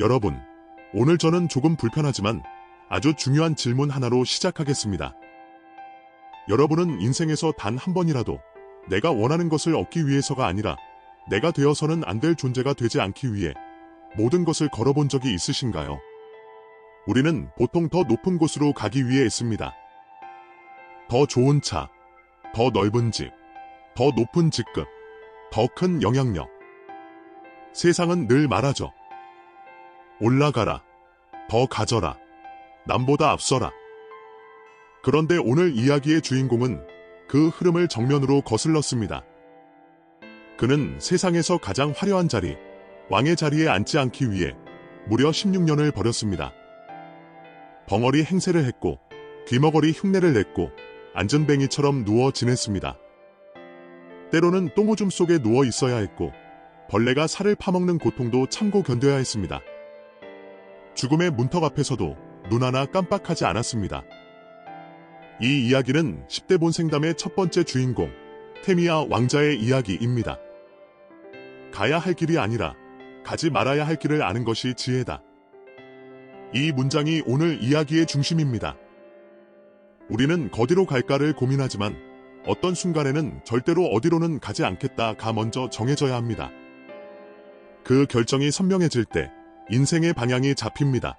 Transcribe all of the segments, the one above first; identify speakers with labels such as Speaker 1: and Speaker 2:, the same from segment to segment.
Speaker 1: 여러분, 오늘 저는 조금 불편하지만 아주 중요한 질문 하나로 시작하겠습니다. 여러분은 인생에서 단 한 번이라도 내가 원하는 것을 얻기 위해서가 아니라 내가 되어서는 안 될 존재가 되지 않기 위해 모든 것을 걸어본 적이 있으신가요? 우리는 보통 더 높은 곳으로 가기 위해 애씁니다. 더 좋은 차, 더 넓은 집, 더 높은 직급, 더 큰 영향력. 세상은 늘 말하죠. 올라가라, 더 가져라, 남보다 앞서라. 그런데 오늘 이야기의 주인공은 그 흐름을 정면으로 거슬렀습니다. 그는 세상에서 가장 화려한 자리, 왕의 자리에 앉지 않기 위해 무려 16년을 버렸습니다. 벙어리 행세를 했고 귀머거리 흉내를 냈고 안전뱅이처럼 누워 지냈습니다. 때로는 똥오줌 속에 누워 있어야 했고 벌레가 살을 파먹는 고통도 참고 견뎌야 했습니다. 죽음의 문턱 앞에서도 눈 하나 깜빡하지 않았습니다. 이 이야기는 10대 본생담의 첫 번째 주인공 테미야 왕자의 이야기입니다. 가야 할 길이 아니라 가지 말아야 할 길을 아는 것이 지혜다. 이 문장이 오늘 이야기의 중심입니다. 우리는 어디로 갈까를 고민하지만 어떤 순간에는 절대로 어디로는 가지 않겠다가 먼저 정해져야 합니다. 그 결정이 선명해질 때 인생의 방향이 잡힙니다.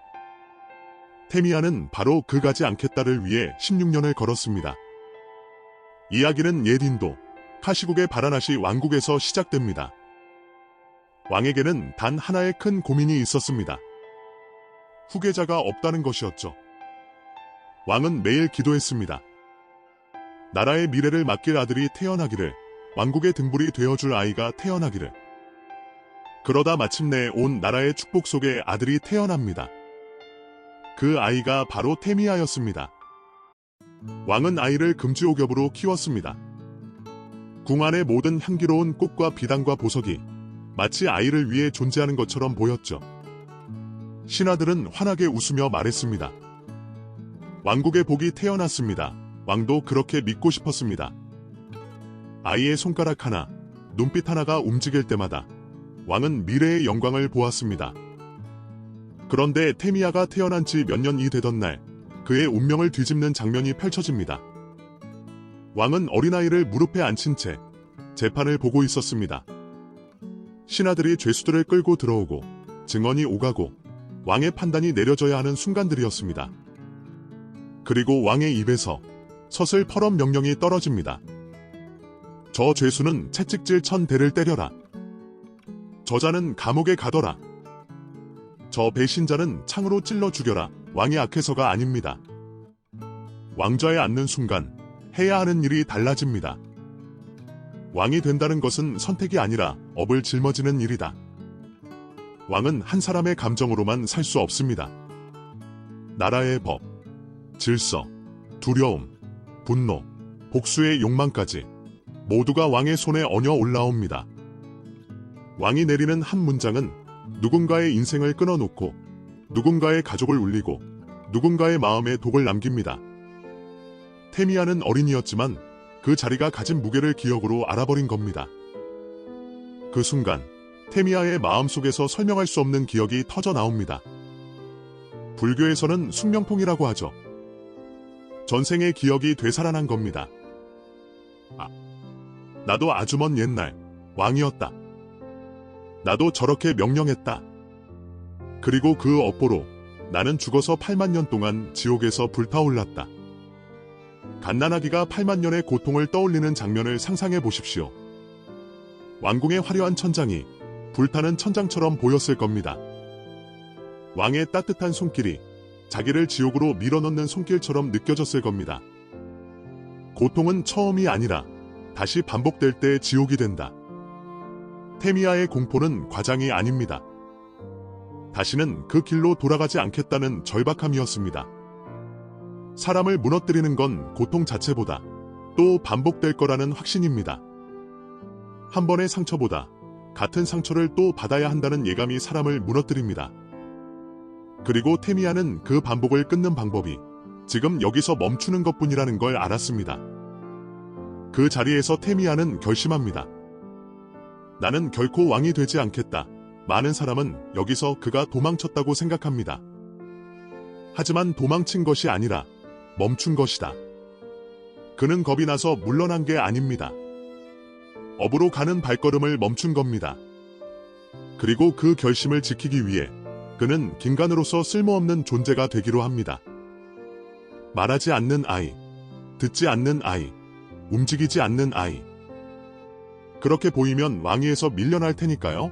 Speaker 1: 테미야는 바로 그 가지 않겠다를 위해 16년을 걸었습니다. 이야기는 옛 인도 카시국의 바라나시 왕국에서 시작됩니다. 왕에게는 단 하나의 큰 고민이 있었습니다. 후계자가 없다는 것이었죠. 왕은 매일 기도했습니다. 나라의 미래를 맡길 아들이 태어나기를, 왕국의 등불이 되어줄 아이가 태어나기를. 그러다 마침내 온 나라의 축복 속에 아들이 태어납니다. 그 아이가 바로 테미야였습니다. 왕은 아이를 금지옥엽으로 키웠습니다. 궁 안의 모든 향기로운 꽃과 비단과 보석이 마치 아이를 위해 존재하는 것처럼 보였죠. 신하들은 환하게 웃으며 말했습니다. 왕국의 복이 태어났습니다. 왕도 그렇게 믿고 싶었습니다. 아이의 손가락 하나, 눈빛 하나가 움직일 때마다 왕은 미래의 영광을 보았습니다. 그런데 테미야가 태어난 지 몇 년이 되던 날, 그의 운명을 뒤집는 장면이 펼쳐집니다. 왕은 어린아이를 무릎에 앉힌 채 재판을 보고 있었습니다. 신하들이 죄수들을 끌고 들어오고 증언이 오가고 왕의 판단이 내려져야 하는 순간들이었습니다. 그리고 왕의 입에서 서슬퍼런 명령이 떨어집니다. 저 죄수는 채찍질 1000대를 때려라. 저자는 감옥에 가둬라. 저 배신자는 창으로 찔러 죽여라. 왕이 악해서가 아닙니다. 왕좌에 앉는 순간 해야 하는 일이 달라집니다. 왕이 된다는 것은 선택이 아니라 업을 짊어지는 일이다. 왕은 한 사람의 감정으로만 살 수 없습니다. 나라의 법, 질서, 두려움, 분노, 복수의 욕망까지 모두가 왕의 손에 얹어 올라옵니다. 왕이 내리는 한 문장은 누군가의 인생을 끊어놓고 누군가의 가족을 울리고 누군가의 마음에 독을 남깁니다. 테미야는 어린이였지만 그 자리가 가진 무게를 기억으로 알아버린 겁니다. 그 순간 테미야의 마음속에서 설명할 수 없는 기억이 터져 나옵니다. 불교에서는 숙명통이라고 하죠. 전생의 기억이 되살아난 겁니다. 나도 아주 먼 옛날 왕이었다. 나도 저렇게 명령했다. 그리고 그 업보로 나는 죽어서 8만 년 동안 지옥에서 불타올랐다. 갓난아기가 8만 년의 고통을 떠올리는 장면을 상상해 보십시오. 왕궁의 화려한 천장이 불타는 천장처럼 보였을 겁니다. 왕의 따뜻한 손길이 자기를 지옥으로 밀어넣는 손길처럼 느껴졌을 겁니다. 고통은 처음이 아니라 다시 반복될 때 지옥이 된다. 테미야의 공포는 과장이 아닙니다. 다시는 그 길로 돌아가지 않겠다는 절박함이었습니다. 사람을 무너뜨리는 건 고통 자체보다 또 반복될 거라는 확신입니다. 한 번의 상처보다 같은 상처를 또 받아야 한다는 예감이 사람을 무너뜨립니다. 그리고 테미야는 그 반복을 끊는 방법이 지금 여기서 멈추는 것뿐이라는 걸 알았습니다. 그 자리에서 테미야는 결심합니다. 나는 결코 왕이 되지 않겠다. 많은 사람은 여기서 그가 도망쳤다고 생각합니다. 하지만 도망친 것이 아니라 멈춘 것이다. 그는 겁이 나서 물러난 게 아닙니다. 업으로 가는 발걸음을 멈춘 겁니다. 그리고 그 결심을 지키기 위해 그는 긴간으로서 쓸모없는 존재가 되기로 합니다. 말하지 않는 아이, 듣지 않는 아이, 움직이지 않는 아이. 그렇게 보이면 왕위에서 밀려날 테니까요.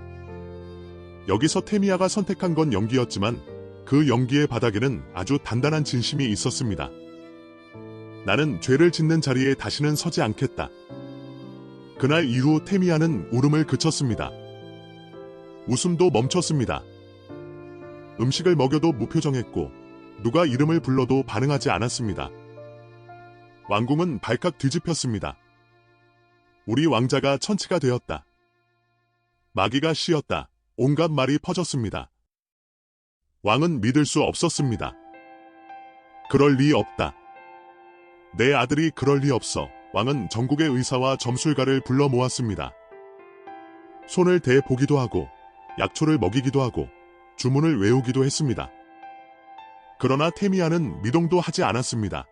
Speaker 1: 여기서 테미아가 선택한 건 연기였지만 그 연기의 바닥에는 아주 단단한 진심이 있었습니다. 나는 죄를 짓는 자리에 다시는 서지 않겠다. 그날 이후 테미아는 울음을 그쳤습니다. 웃음도 멈췄습니다. 음식을 먹여도 무표정했고 누가 이름을 불러도 반응하지 않았습니다. 왕궁은 발칵 뒤집혔습니다. 우리 왕자가 천치가 되었다. 마귀가 씌었다. 온갖 말이 퍼졌습니다. 왕은 믿을 수 없었습니다. 그럴 리 없다. 내 아들이 그럴 리 없어. 왕은 전국의 의사와 점술가를 불러 모았습니다. 손을 대 보기도 하고 약초를 먹이기도 하고 주문을 외우기도 했습니다. 그러나 테미아는 미동도 하지 않았습니다.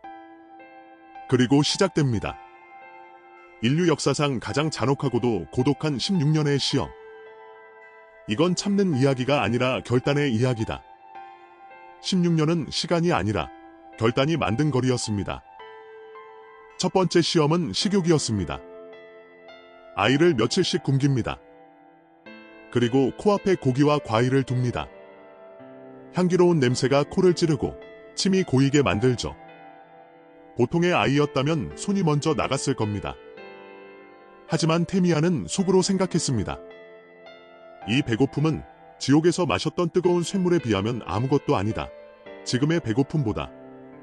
Speaker 1: 그리고 시작됩니다. 인류 역사상 가장 잔혹하고도 고독한 16년의 시험. 이건 참는 이야기가 아니라 결단의 이야기다. 16년은 시간이 아니라 결단이 만든 거리였습니다. 첫 번째 시험은 식욕이었습니다. 아이를 며칠씩 굶깁니다. 그리고 코앞에 고기와 과일을 둡니다. 향기로운 냄새가 코를 찌르고 침이 고이게 만들죠. 보통의 아이였다면 손이 먼저 나갔을 겁니다. 하지만 테미아는 속으로 생각했습니다. 이 배고픔은 지옥에서 마셨던 뜨거운 쇳물에 비하면 아무것도 아니다. 지금의 배고픔보다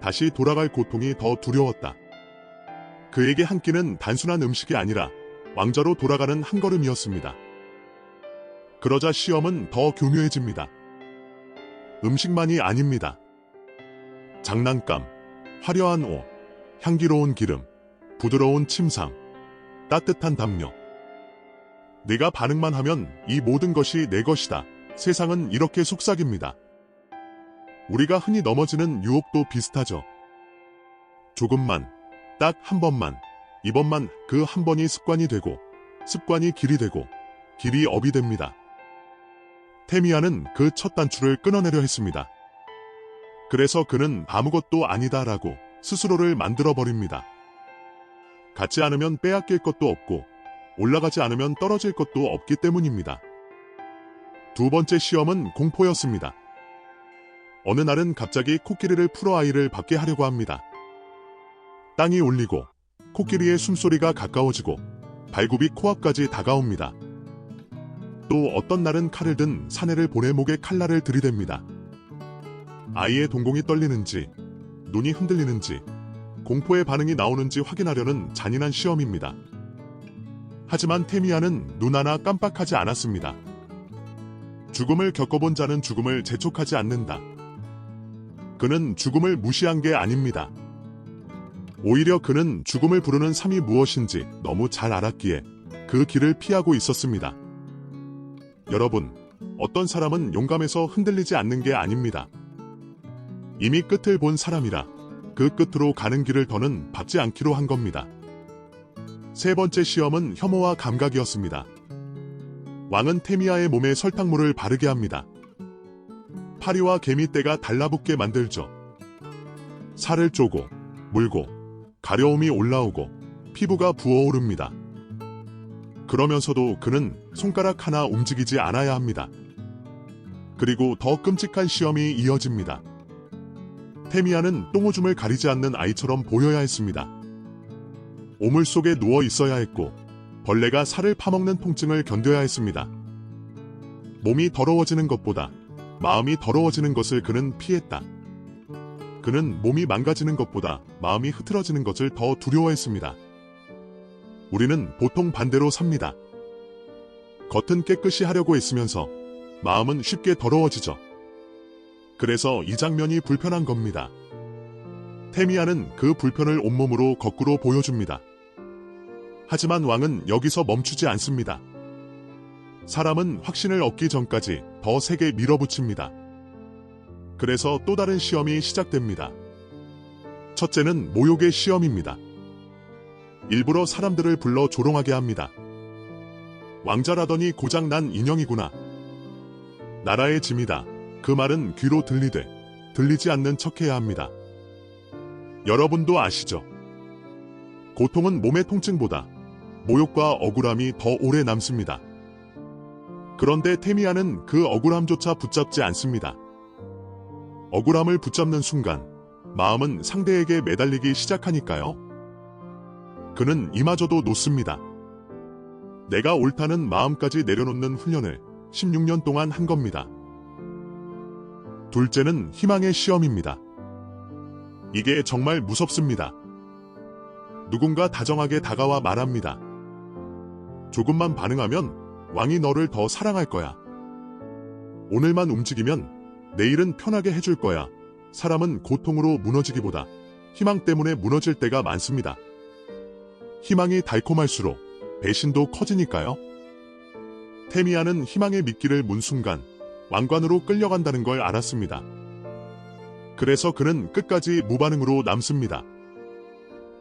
Speaker 1: 다시 돌아갈 고통이 더 두려웠다. 그에게 한 끼는 단순한 음식이 아니라 왕자로 돌아가는 한 걸음이었습니다. 그러자 시험은 더 교묘해집니다. 음식만이 아닙니다. 장난감, 화려한 옷, 향기로운 기름, 부드러운 침상, 따뜻한 담요. 내가 반응만 하면 이 모든 것이 내 것이다. 세상은 이렇게 속삭입니다. 우리가 흔히 넘어지는 유혹도 비슷하죠. 조금만, 딱 한 번만, 이번만 그 한 번이 습관이 되고 습관이 길이 되고 길이 업이 됩니다. 테미아는 그 첫 단추를 끊어내려 했습니다. 그래서 그는 아무것도 아니다라고 스스로를 만들어버립니다. 갖지 않으면 빼앗길 것도 없고 올라가지 않으면 떨어질 것도 없기 때문입니다. 두 번째 시험은 공포였습니다. 어느 날은 갑자기 코끼리를 풀어 아이를 받게 하려고 합니다. 땅이 울리고 코끼리의 숨소리가 가까워지고 발굽이 코앞까지 다가옵니다. 또 어떤 날은 칼을 든 사내를 보내 목에 칼날을 들이댑니다. 아이의 동공이 떨리는지 눈이 흔들리는지 공포의 반응이 나오는지 확인하려는 잔인한 시험입니다. 하지만 테미아는 눈 하나 깜빡하지 않았습니다. 죽음을 겪어본 자는 죽음을 재촉하지 않는다. 그는 죽음을 무시한 게 아닙니다. 오히려 그는 죽음을 부르는 삶이 무엇인지 너무 잘 알았기에 그 길을 피하고 있었습니다. 여러분, 어떤 사람은 용감해서 흔들리지 않는 게 아닙니다. 이미 끝을 본 사람이라 그 끝으로 가는 길을 더는 밟지 않기로 한 겁니다. 세 번째 시험은 혐오와 감각이었습니다. 왕은 테미아의 몸에 설탕물을 바르게 합니다. 파리와 개미떼가 달라붙게 만들죠. 살을 쪼고 물고 가려움이 올라오고 피부가 부어오릅니다. 그러면서도 그는 손가락 하나 움직이지 않아야 합니다. 그리고 더 끔찍한 시험이 이어집니다. 테미아는 똥오줌을 가리지 않는 아이처럼 보여야 했습니다. 오물 속에 누워 있어야 했고 벌레가 살을 파먹는 통증을 견뎌야 했습니다. 몸이 더러워지는 것보다 마음이 더러워지는 것을 그는 피했다. 그는 몸이 망가지는 것보다 마음이 흐트러지는 것을 더 두려워했습니다. 우리는 보통 반대로 삽니다. 겉은 깨끗이 하려고 애쓰면서 마음은 쉽게 더러워지죠. 그래서 이 장면이 불편한 겁니다. 테미아는 그 불편을 온몸으로 거꾸로 보여줍니다. 하지만 왕은 여기서 멈추지 않습니다. 사람은 확신을 얻기 전까지 더 세게 밀어붙입니다. 그래서 또 다른 시험이 시작됩니다. 첫째는 모욕의 시험입니다. 일부러 사람들을 불러 조롱하게 합니다. 왕자라더니 고장 난 인형이구나. 나라의 짐이다. 그 말은 귀로 들리되 들리지 않는 척해야 합니다. 여러분도 아시죠? 고통은 몸의 통증보다 모욕과 억울함이 더 오래 남습니다. 그런데 테미아는 그 억울함조차 붙잡지 않습니다. 억울함을 붙잡는 순간 마음은 상대에게 매달리기 시작하니까요. 그는 이마저도 놓습니다. 내가 옳다는 마음까지 내려놓는 훈련을 16년 동안 한 겁니다. 둘째는 희망의 시험입니다. 이게 정말 무섭습니다. 누군가 다정하게 다가와 말합니다. 조금만 반응하면 왕이 너를 더 사랑할 거야. 오늘만 움직이면 내일은 편하게 해줄 거야. 사람은 고통으로 무너지기보다 희망 때문에 무너질 때가 많습니다. 희망이 달콤할수록 배신도 커지니까요. 테미아는 희망의 미끼를 문 순간 왕관으로 끌려간다는 걸 알았습니다. 그래서 그는 끝까지 무반응으로 남습니다.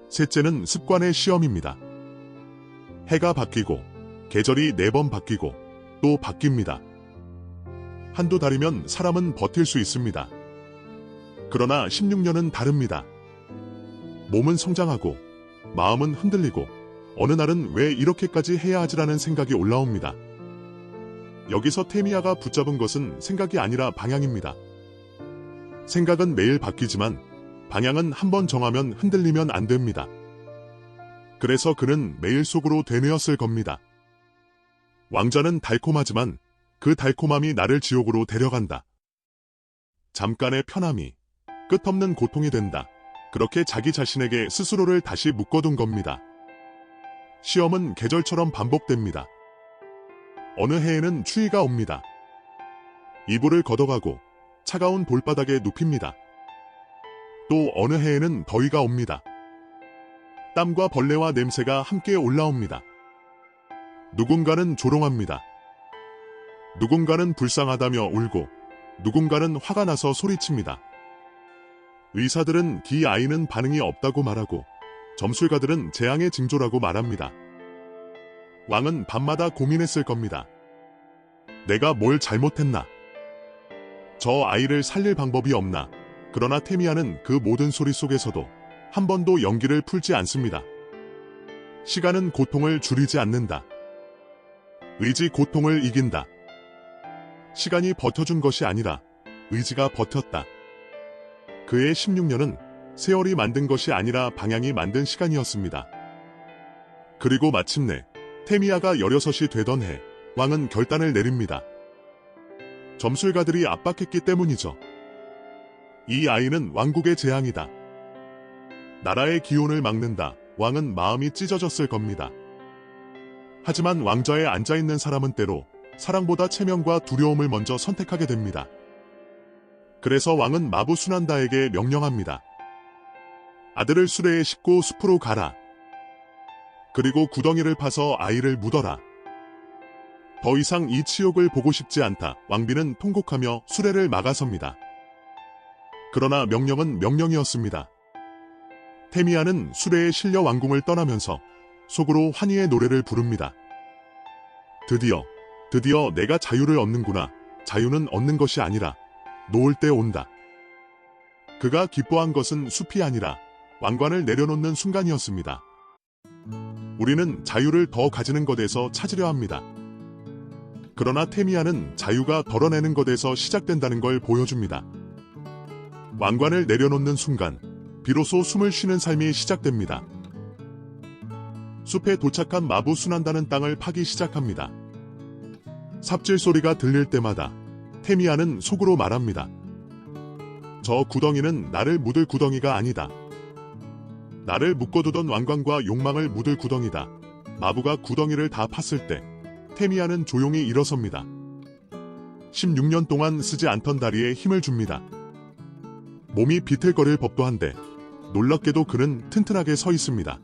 Speaker 1: 셋째는 습관의 시험입니다. 해가 바뀌고 계절이 4번 바뀌고 또 바뀝니다. 한두 달이면 사람은 버틸 수 있습니다. 그러나 16년은 다릅니다. 몸은 성장하고 마음은 흔들리고 어느 날은 왜 이렇게까지 해야 하지라는 생각이 올라옵니다. 여기서 테미아가 붙잡은 것은 생각이 아니라 방향입니다. 생각은 매일 바뀌지만 방향은 한번 정하면 흔들리면 안 됩니다. 그래서 그는 매일 속으로 되뇌었을 겁니다. 왕자는 달콤하지만 그 달콤함이 나를 지옥으로 데려간다. 잠깐의 편함이 끝없는 고통이 된다. 그렇게 자기 자신에게 스스로를 다시 묶어둔 겁니다. 시험은 계절처럼 반복됩니다. 어느 해에는 추위가 옵니다. 이불을 걷어가고 차가운 돌바닥에 눕힙니다. 또 어느 해에는 더위가 옵니다. 땀과 벌레와 냄새가 함께 올라옵니다. 누군가는 조롱합니다. 누군가는 불쌍하다며 울고 누군가는 화가 나서 소리칩니다. 의사들은 기 아이는 반응이 없다고 말하고 점술가들은 재앙의 징조라고 말합니다. 왕은 밤마다 고민했을 겁니다. 내가 뭘 잘못했나? 저 아이를 살릴 방법이 없나? 그러나 테미아는 그 모든 소리 속에서도 한 번도 연기를 풀지 않습니다. 시간은 고통을 줄이지 않는다. 의지 고통을 이긴다. 시간이 버텨준 것이 아니라 의지가 버텼다. 그의 16년은 세월이 만든 것이 아니라 방향이 만든 시간이었습니다. 그리고 마침내 테미아가 16이 되던 해 왕은 결단을 내립니다. 점술가들이 압박했기 때문이죠. 이 아이는 왕국의 재앙이다. 나라의 기운을 막는다. 왕은 마음이 찢어졌을 겁니다. 하지만 왕좌에 앉아있는 사람은 때로 사랑보다 체면과 두려움을 먼저 선택하게 됩니다. 그래서 왕은 마부 수난다에게 명령합니다. 아들을 수레에 싣고 숲으로 가라. 그리고 구덩이를 파서 아이를 묻어라. 더 이상 이 치욕을 보고 싶지 않다. 왕비는 통곡하며 수레를 막아섭니다. 그러나 명령은 명령이었습니다. 테미아는 수레에 실려 왕궁을 떠나면서 속으로 환희의 노래를 부릅니다. 드디어 내가 자유를 얻는구나. 자유는 얻는 것이 아니라 놓을 때 온다. 그가 기뻐한 것은 숲이 아니라 왕관을 내려놓는 순간이었습니다. 우리는 자유를 더 가지는 것에서 찾으려 합니다. 그러나 테미아는 자유가 덜어내는 것에서 시작된다는 걸 보여줍니다. 왕관을 내려놓는 순간 비로소 숨을 쉬는 삶이 시작됩니다. 숲에 도착한 마부 순한다는 땅을 파기 시작합니다. 삽질 소리가 들릴 때마다 테미아는 속으로 말합니다. 저 구덩이는 나를 묻을 구덩이가 아니다. 나를 묶어두던 왕관과 욕망을 묻을 구덩이다. 마부가 구덩이를 다 팠을 때 테미아는 조용히 일어섭니다. 16년 동안 쓰지 않던 다리에 힘을 줍니다. 몸이 비틀거릴 법도 한데 놀랍게도 그는 튼튼하게 서 있습니다.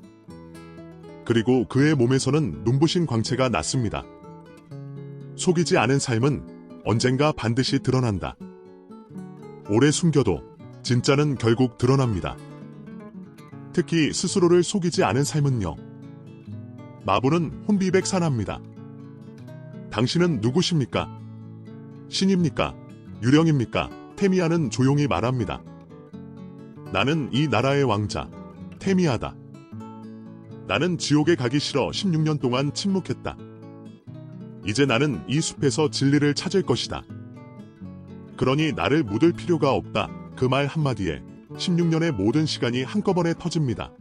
Speaker 1: 그리고 그의 몸에서는 눈부신 광채가 났습니다. 속이지 않은 삶은 언젠가 반드시 드러난다. 오래 숨겨도 진짜는 결국 드러납니다. 특히 스스로를 속이지 않은 삶은요. 마부는 혼비백산합니다. 당신은 누구십니까? 신입니까? 유령입니까? 테미아는 조용히 말합니다. 나는 이 나라의 왕자, 테미아다. 나는 지옥에 가기 싫어 16년 동안 침묵했다. 이제 나는 이 숲에서 진리를 찾을 것이다. 그러니 나를 묻을 필요가 없다. 그 말 한마디에 16년의 모든 시간이 한꺼번에 터집니다.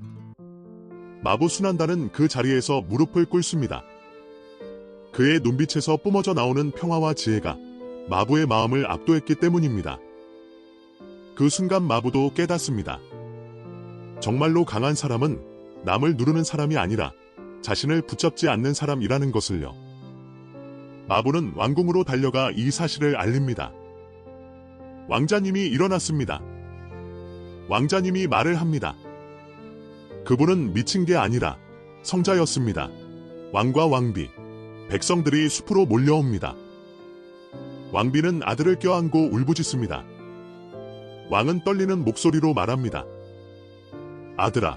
Speaker 1: 마부 순환단은 그 자리에서 무릎을 꿇습니다. 그의 눈빛에서 뿜어져 나오는 평화와 지혜가 마부의 마음을 압도했기 때문입니다. 그 순간 마부도 깨닫습니다. 정말로 강한 사람은 남을 누르는 사람이 아니라 자신을 붙잡지 않는 사람이라는 것을요. 마부는 왕궁으로 달려가 이 사실을 알립니다. 왕자님이 일어났습니다. 왕자님이 말을 합니다. 그분은 미친 게 아니라 성자였습니다. 왕과 왕비, 백성들이 숲으로 몰려옵니다. 왕비는 아들을 껴안고 울부짖습니다. 왕은 떨리는 목소리로 말합니다. 아들아,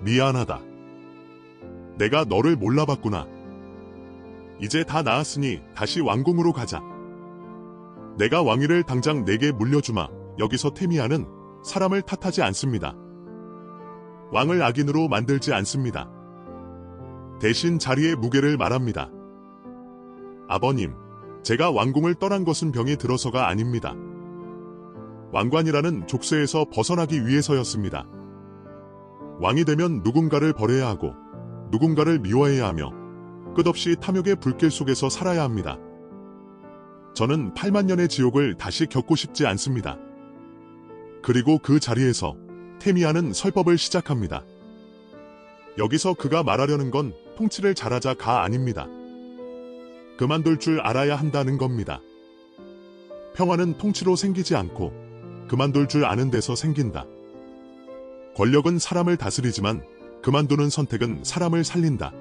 Speaker 1: 미안하다. 내가 너를 몰라봤구나. 이제 다 나았으니 다시 왕궁으로 가자. 내가 왕위를 당장 내게 물려주마. 여기서 테미아는 사람을 탓하지 않습니다. 왕을 악인으로 만들지 않습니다. 대신 자리의 무게를 말합니다. 아버님, 제가 왕궁을 떠난 것은 병이 들어서가 아닙니다. 왕관이라는 족쇄에서 벗어나기 위해서였습니다. 왕이 되면 누군가를 버려야 하고 누군가를 미워해야 하며 끝없이 탐욕의 불길 속에서 살아야 합니다. 저는 8만 년의 지옥을 다시 겪고 싶지 않습니다. 그리고 그 자리에서 테미아는 설법을 시작합니다. 여기서 그가 말하려는 건 통치를 잘하자가 아닙니다. 그만둘 줄 알아야 한다는 겁니다. 평화는 통치로 생기지 않고 그만둘 줄 아는 데서 생긴다. 권력은 사람을 다스리지만 그만두는 선택은 사람을 살린다.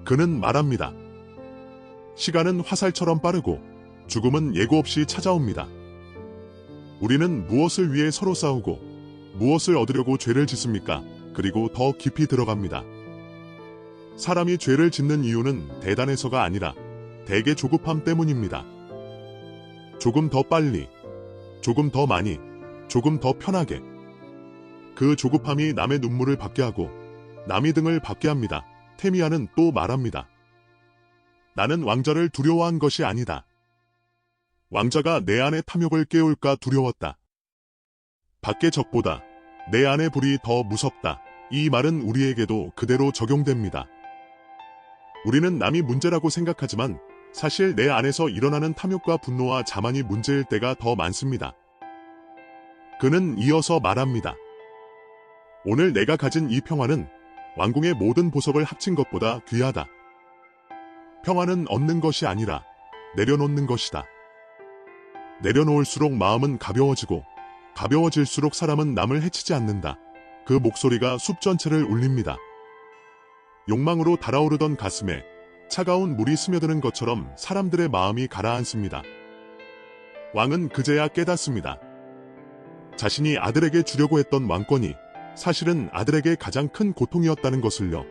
Speaker 1: 그는 말합니다. 시간은 화살처럼 빠르고 죽음은 예고 없이 찾아옵니다. 우리는 무엇을 위해 서로 싸우고 무엇을 얻으려고 죄를 짓습니까? 그리고 더 깊이 들어갑니다. 사람이 죄를 짓는 이유는 대단해서가 아니라 대개 조급함 때문입니다. 조금 더 빨리, 조금 더 많이, 조금 더 편하게. 그 조급함이 남의 눈물을 받게 하고 남의 등을 받게 합니다. 테미아는 또 말합니다. 나는 왕자를 두려워한 것이 아니다. 왕자가 내 안의 탐욕을 깨울까 두려웠다. 밖의 적보다 내 안의 불이 더 무섭다. 이 말은 우리에게도 그대로 적용됩니다. 우리는 남이 문제라고 생각하지만 사실 내 안에서 일어나는 탐욕과 분노와 자만이 문제일 때가 더 많습니다. 그는 이어서 말합니다. 오늘 내가 가진 이 평화는 왕궁의 모든 보석을 합친 것보다 귀하다. 평화는 얻는 것이 아니라 내려놓는 것이다. 내려놓을수록 마음은 가벼워지고 가벼워질수록 사람은 남을 해치지 않는다. 그 목소리가 숲 전체를 울립니다. 욕망으로 달아오르던 가슴에 차가운 물이 스며드는 것처럼 사람들의 마음이 가라앉습니다. 왕은 그제야 깨닫습니다. 자신이 아들에게 주려고 했던 왕권이 사실은 아들에게 가장 큰 고통이었다는 것을요.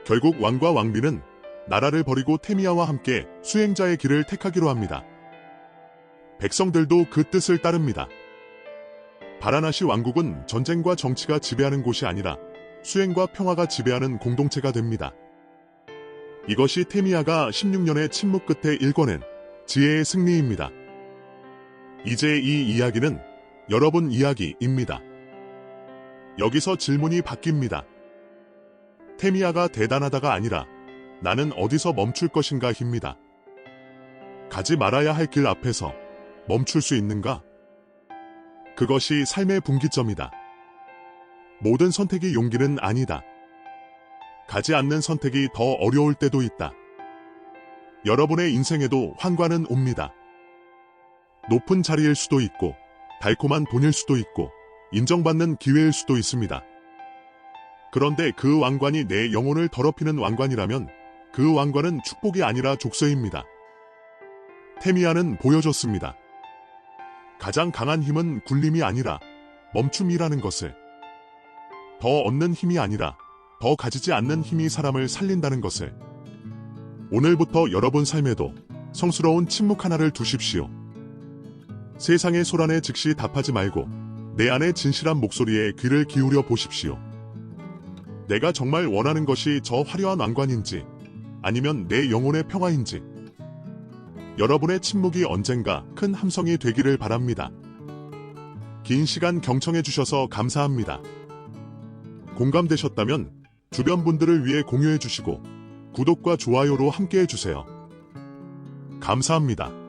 Speaker 1: 결국 왕과 왕비는 나라를 버리고 테미아와 함께 수행자의 길을 택하기로 합니다. 백성들도 그 뜻을 따릅니다. 바라나시 왕국은 전쟁과 정치가 지배하는 곳이 아니라 수행과 평화가 지배하는 공동체가 됩니다. 이것이 테미아가 16년의 침묵 끝에 일궈낸 지혜의 승리입니다. 이제 이 이야기는 여러분 이야기입니다. 여기서 질문이 바뀝니다. 테미아가 대단하다가 아니라 나는 어디서 멈출 것인가입니다. 가지 말아야 할 길 앞에서 멈출 수 있는가? 그것이 삶의 분기점이다. 모든 선택이 용기는 아니다. 가지 않는 선택이 더 어려울 때도 있다. 여러분의 인생에도 환관은 옵니다. 높은 자리일 수도 있고 달콤한 돈일 수도 있고 인정받는 기회일 수도 있습니다. 그런데 그 왕관이 내 영혼을 더럽히는 왕관이라면 그 왕관은 축복이 아니라 족쇄입니다. 테미아는 보여줬습니다. 가장 강한 힘은 굴림이 아니라 멈춤이라는 것을. 더 얻는 힘이 아니라 더 가지지 않는 힘이 사람을 살린다는 것을. 오늘부터 여러분 삶에도 성스러운 침묵 하나를 두십시오. 세상의 소란에 즉시 답하지 말고 내 안의 진실한 목소리에 귀를 기울여 보십시오. 내가 정말 원하는 것이 저 화려한 왕관인지 아니면 내 영혼의 평화인지. 여러분의 침묵이 언젠가 큰 함성이 되기를 바랍니다. 긴 시간 경청해 주셔서 감사합니다. 공감되셨다면 주변 분들을 위해 공유해 주시고 구독과 좋아요로 함께 해주세요. 감사합니다.